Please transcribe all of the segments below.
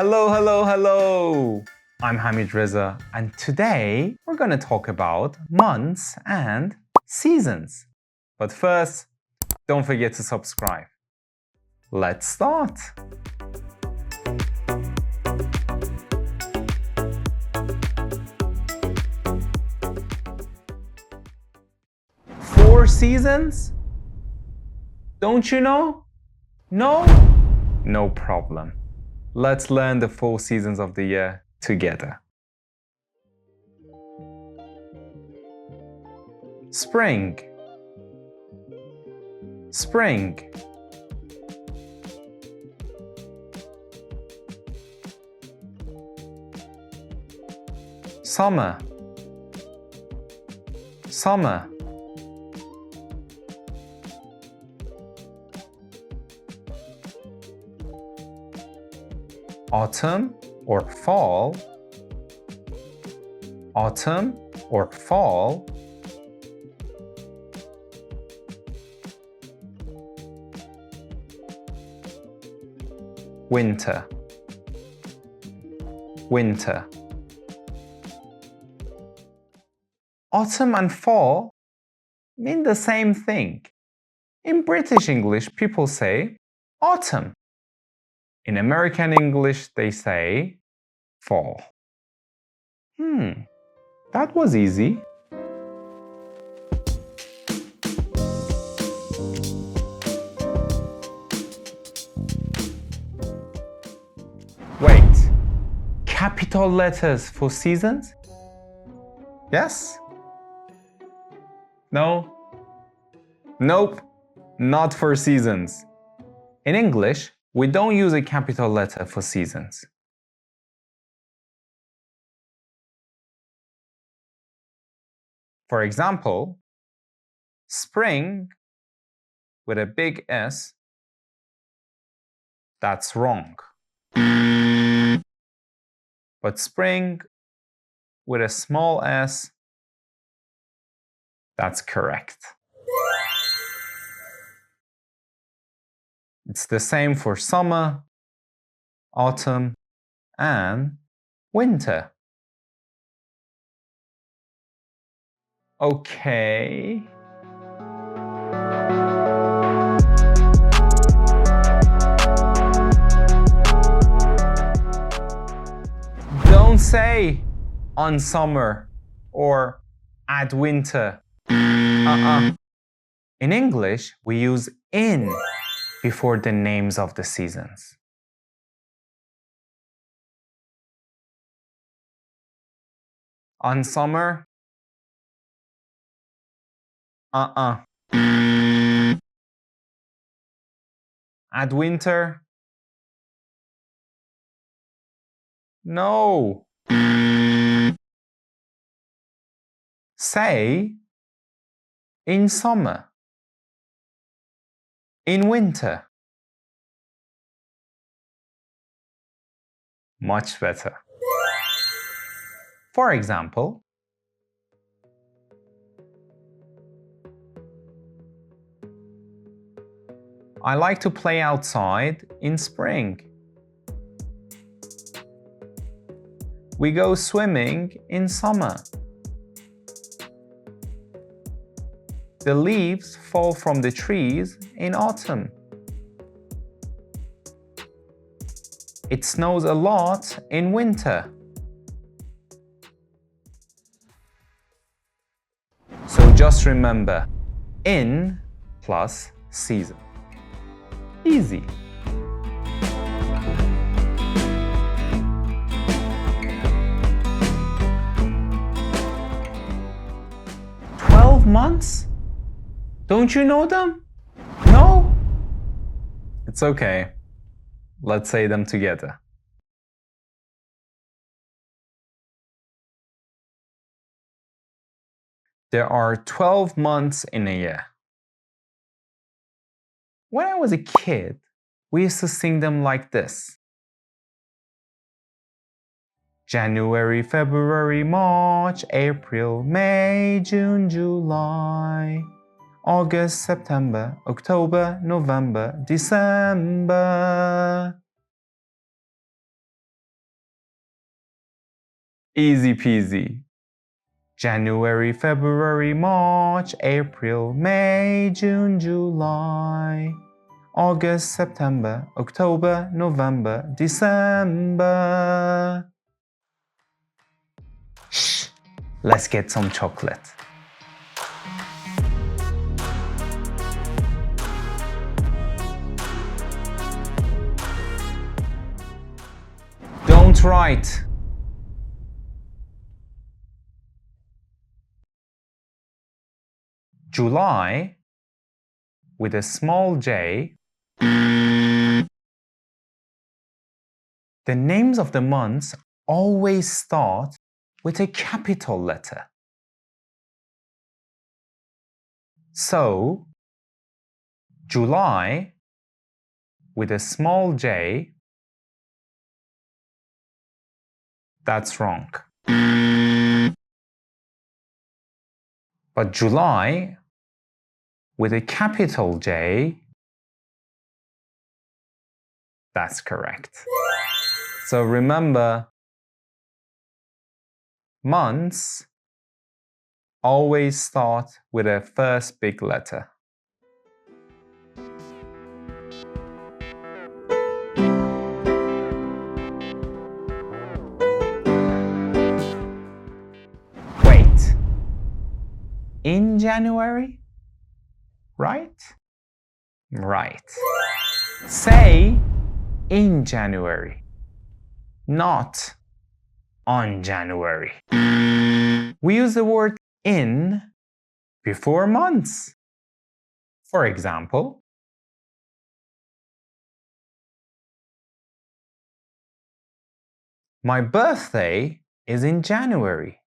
Hello! I'm Hamid Reza, and today we're going to talk about months and seasons. But first, don't forget to subscribe. Let's start! Four seasons? Don't you know? No? No problem. Let's learn the 4 seasons of the year together. Spring. Spring. Summer. Summer. Autumn or fall. Autumn or fall. Winter. Winter. Autumn and fall mean the same thing. In British English, people say autumn. In American English, they say fall. That was easy. Wait, capital letters for seasons? Yes? No? Nope, not for seasons. In English, we don't use a capital letter for seasons. For example, spring with a big S, that's wrong. But spring with a small s, that's correct. It's the same for summer, autumn, and winter. Okay. Don't say on summer or at winter. In English, we use in before the names of the seasons. On summer, At winter, no. Say in summer, in winter. Much better. For example, I like to play outside in spring. We go swimming in summer. The leaves fall from the trees in autumn. It snows a lot in winter. So just remember, in plus season. Easy. Months? Don't you know them? No? It's okay. Let's say them together. There are 12 months in a year. When I was a kid, we used to sing them like this. January, February, March, April, May, June, July, August, September, October, November, December. Easy peasy. January, February, March, April, May, June, July, August, September, October, November, December. Shh, let's get some chocolate. Don't write. July with a small j. The names of the months always start with a capital letter. So, July with a small j, that's wrong. But July with a capital J, that's correct. So remember, months always start with a first big letter. Wait, in January? Right? Right. Say in January, not on January. We use the word in before months. For example, my birthday is in January.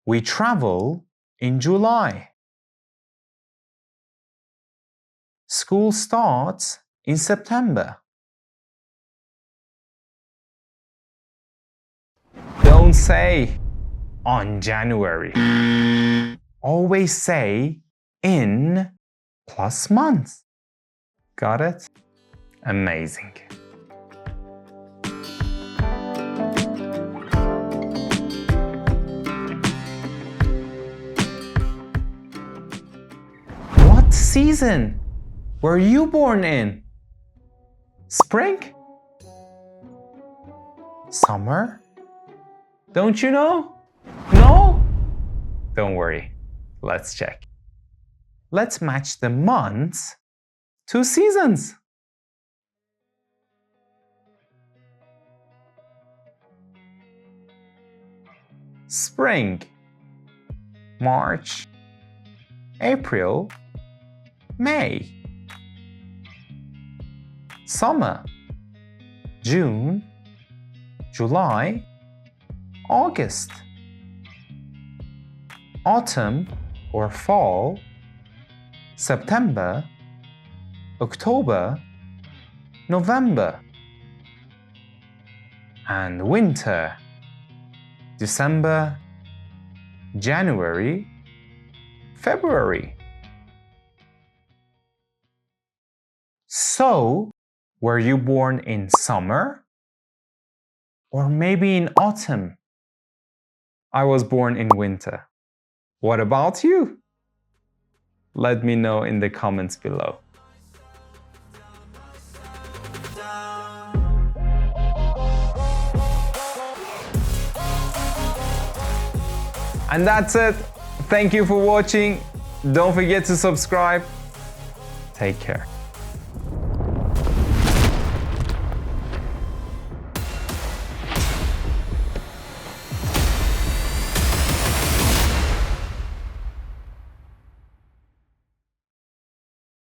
We travel in July. School starts in September. Don't say on January. Always say in plus month. Got it? Amazing. What season were you born in? Spring? Summer? Don't you know? No? Don't worry. Let's check. Let's match the months to seasons. Spring, March, April, May. Summer, June, July, August. Autumn or fall, September, October, November. And winter, December, January, February. So, were you born in summer? Or maybe in autumn? I was born in winter. What about you? Let me know in the comments below. And that's it. Thank you for watching. Don't forget to subscribe. Take care.